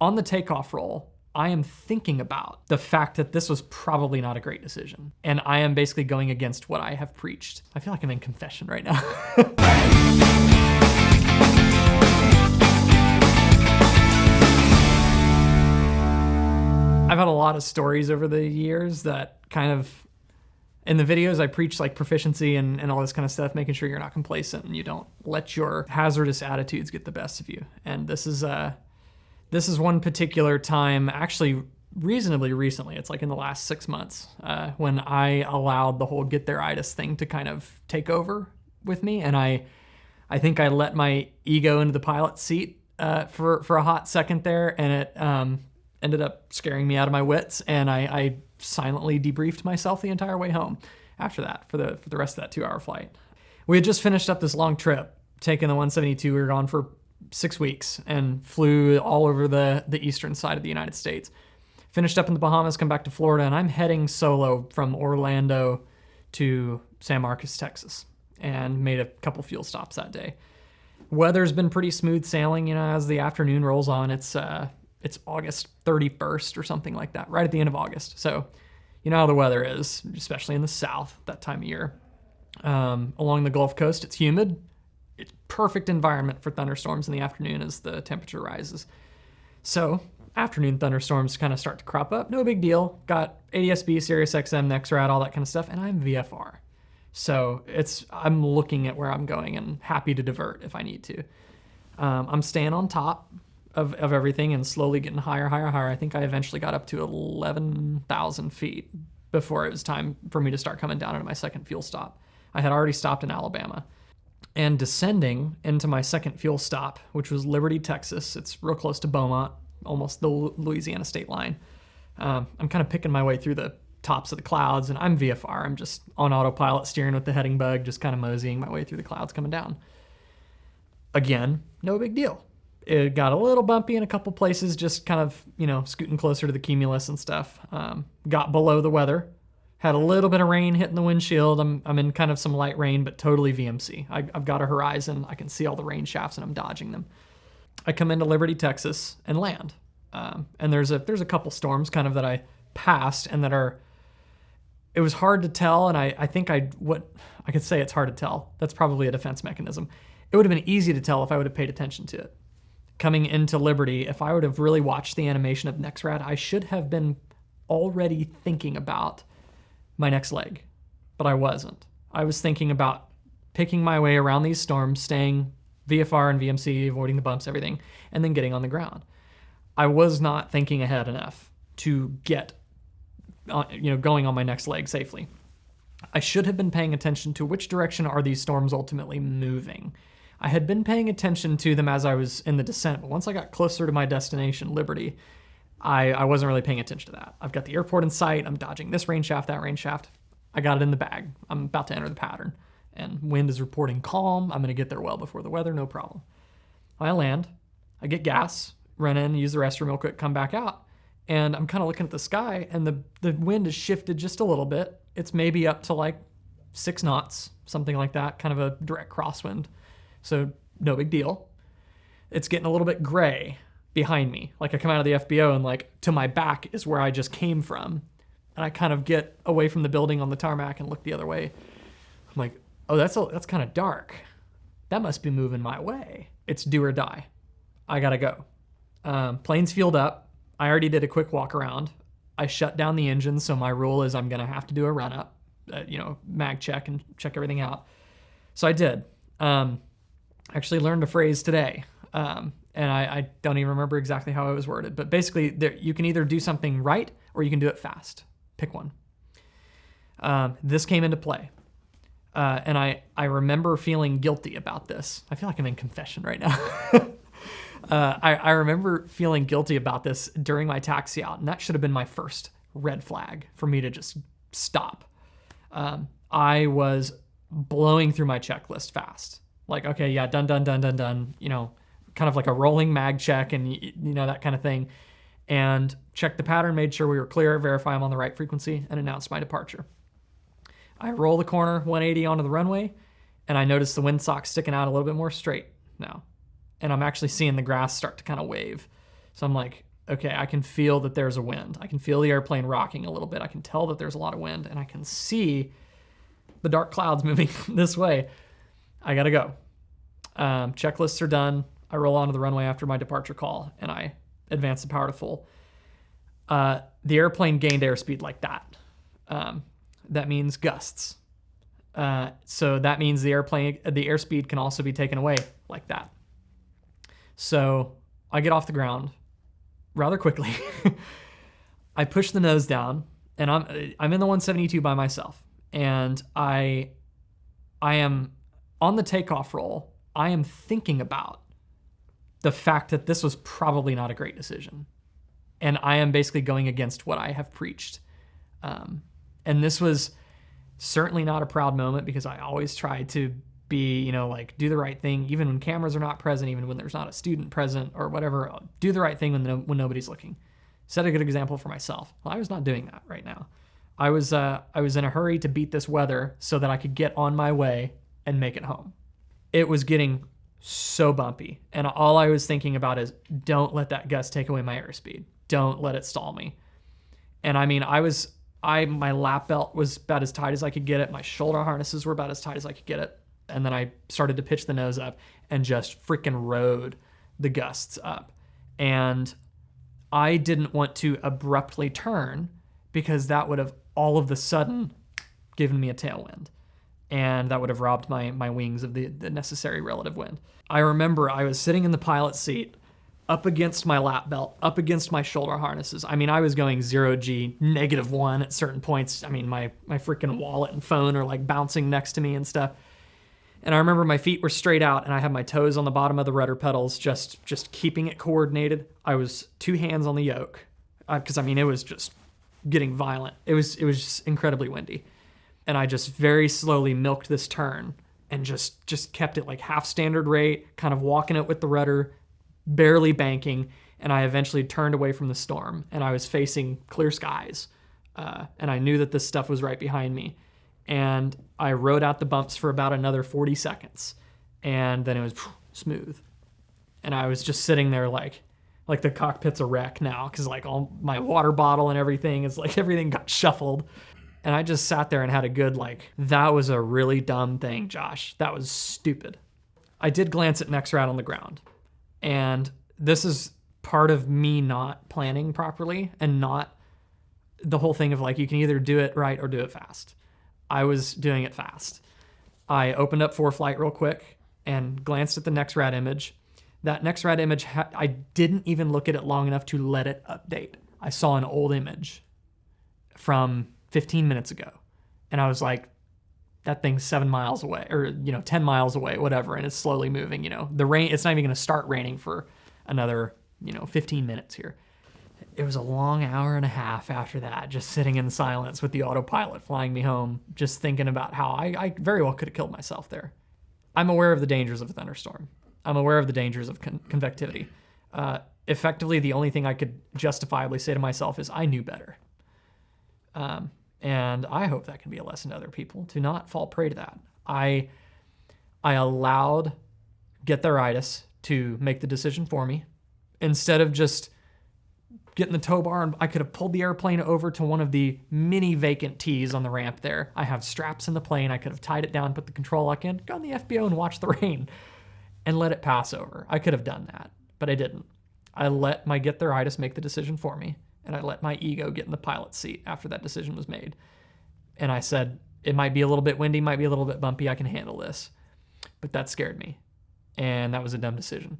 on the takeoff roll, I am thinking about the fact that this was probably not a great decision. And I am basically going against what I have preached. I feel like I'm in confession right now. I've had a lot of stories over the years that kind of, in the videos I preach like proficiency and all this kind of stuff, making sure you're not complacent and you don't let your hazardous attitudes get the best of you. And this is one particular time, actually reasonably recently, it's like in the last 6 months, when I allowed the whole Get-There-Itis thing to kind of take over with me. And I think I let my ego into the pilot's seat for a hot second there, and it ended up scaring me out of my wits, and I silently debriefed myself the entire way home after that for the rest of that 2-hour flight. We had just finished up this long trip, taking the 172. We were gone for 6 weeks and flew all over the eastern side of the United States. Finished up in the Bahamas, come back to Florida, and I'm heading solo from Orlando to San Marcos, Texas, and made a couple fuel stops that day. Weather's been pretty smooth sailing, as the afternoon rolls on. It's August 31st or something like that, right at the end of August. So you know how the weather is, especially in the South that time of year. Along the Gulf Coast, it's humid. It's perfect environment for thunderstorms in the afternoon as the temperature rises. So afternoon thunderstorms kind of start to crop up. No big deal. Got ADS-B, Sirius XM, NEXRAD, all that kind of stuff, and I'm VFR. So I'm looking at where I'm going and happy to divert if I need to. I'm staying on top of everything and slowly getting higher. I think I eventually got up to 11,000 feet before it was time for me to start coming down into my second fuel stop. I had already stopped in Alabama. And descending into my second fuel stop, which was Liberty, Texas. It's real close to Beaumont, almost the Louisiana state line. I'm kind of picking my way through the tops of the clouds, and I'm VFR. I'm just on autopilot, steering with the heading bug, just kind of moseying my way through the clouds coming down. Again, no big deal. It got a little bumpy in a couple places, just kind of, scooting closer to the cumulus and stuff. Got below the weather. Had a little bit of rain hitting the windshield. I'm in kind of some light rain, but totally VMC. I've got a horizon. I can see all the rain shafts, and I'm dodging them. I come into Liberty, Texas, and land. And there's a couple storms kind of that I passed and that are. It was hard to tell, and I think I could say it's hard to tell. That's probably a defense mechanism. It would have been easy to tell if I would have paid attention to it. Coming into Liberty, if I would have really watched the animation of NEXRAD, I should have been already thinking about my next leg, but I wasn't. I was thinking about picking my way around these storms, staying VFR and VMC, avoiding the bumps, everything, and then getting on the ground. I was not thinking ahead enough to get, going on my next leg safely. I should have been paying attention to which direction are these storms ultimately moving. I had been paying attention to them as I was in the descent, but once I got closer to my destination, Liberty, I wasn't really paying attention to that. I've got the airport in sight. I'm dodging this rain shaft, that rain shaft. I got it in the bag. I'm about to enter the pattern. And wind is reporting calm. I'm going to get there well before the weather, no problem. I land. I get gas, run in, use the restroom real quick, come back out. And I'm kind of looking at the sky, and the wind has shifted just a little bit. It's maybe up to like 6 knots, something like that, kind of a direct crosswind. So no big deal. It's getting a little bit gray behind me. Like I come out of the FBO and like to my back is where I just came from. And I kind of get away from the building on the tarmac and look the other way. I'm like, oh, that's kind of dark. That must be moving my way. It's do or die. I gotta go. Plane's fueled up. I already did a quick walk around. I shut down the engine, so my rule is I'm gonna have to do a run up, mag check and check everything out. So I did. Actually learned a phrase today. And I don't even remember exactly how it was worded, but basically you can either do something right or you can do it fast. Pick one. This came into play. And I remember feeling guilty about this. I feel like I'm in confession right now. I remember feeling guilty about this during my taxi out, and that should have been my first red flag for me to just stop. I was blowing through my checklist fast. Like, okay, yeah, done, kind of like a rolling mag check and, that kind of thing. And checked the pattern, made sure we were clear, verify I'm on the right frequency, and announced my departure. I roll the corner 180 onto the runway, and I notice the windsock sticking out a little bit more straight now. And I'm actually seeing the grass start to kind of wave. So I'm like, okay, I can feel that there's a wind. I can feel the airplane rocking a little bit. I can tell that there's a lot of wind, and I can see the dark clouds moving this way. I gotta go. Checklists are done. I roll onto the runway after my departure call, and I advance the power to full. The airplane gained airspeed like that. That means gusts. So that means the airspeed can also be taken away like that. So I get off the ground rather quickly. I push the nose down, and I'm in the 172 by myself, and I am on the takeoff roll. I am thinking about the fact that this was probably not a great decision, and I am basically going against what I have preached. And this was certainly not a proud moment, because I always try to be, like, do the right thing, even when cameras are not present, even when there's not a student present or whatever. Do the right thing when nobody's looking. Set a good example for myself. Well, I was not doing that right now. I was in a hurry to beat this weather so that I could get on my way and make it home. It was getting so bumpy, and all I was thinking about is, don't let that gust take away my airspeed. Don't let it stall me. And I mean, my lap belt was about as tight as I could get it. My shoulder harnesses were about as tight as I could get it. And then I started to pitch the nose up and just freaking rode the gusts up. And I didn't want to abruptly turn, because that would have all of the sudden given me a tailwind. And that would have robbed my wings of the necessary relative wind. I remember I was sitting in the pilot seat, up against my lap belt, up against my shoulder harnesses. I mean, I was going 0G, -1 at certain points. I mean, my freaking wallet and phone are like bouncing next to me and stuff. And I remember my feet were straight out, and I had my toes on the bottom of the rudder pedals, just keeping it coordinated. I was 2 hands on the yoke, because I mean, it was just getting violent. It was just incredibly windy. And I just very slowly milked this turn and just kept it like half standard rate, kind of walking it with the rudder, barely banking. And I eventually turned away from the storm, and I was facing clear skies. And I knew that this stuff was right behind me. And I rode out the bumps for about another 40 seconds. And then it was smooth. And I was just sitting there like the cockpit's a wreck now, because like all my water bottle and everything is like, everything got shuffled. And I just sat there and had a good that was a really dumb thing, Josh. That was stupid. I did glance at next route on the ground. And this is part of me not planning properly, and not the whole thing of you can either do it right or do it fast. I was doing it fast. I opened up ForeFlight real quick and glanced at the next rad image. That next rad image, I didn't even look at it long enough to let it update. I saw an old image from 15 minutes ago, and I was like, that thing's 7 miles away, or 10 miles away, whatever, and it's slowly moving. The rain, it's not even going to start raining for another 15 minutes here. It was a long hour and a half after that, just sitting in silence with the autopilot flying me home, just thinking about how I very well could have killed myself there. I'm aware of the dangers of a thunderstorm. I'm aware of the dangers of convectivity. Effectively, the only thing I could justifiably say to myself is, I knew better. And I hope that can be a lesson to other people, to not fall prey to that. I allowed Get-There-Itis to make the decision for me. Instead of just getting the tow bar, and I could have pulled the airplane over to one of the many vacant T's on the ramp there. I have straps in the plane. I could have tied it down, put the control lock in, gone the FBO and watched the rain and let it pass over. I could have done that, but I didn't. I let my Get-There-Itis make the decision for me, and I let my ego get in the pilot's seat after that decision was made. And I said, it might be a little bit windy, might be a little bit bumpy, I can handle this. But that scared me, and that was a dumb decision.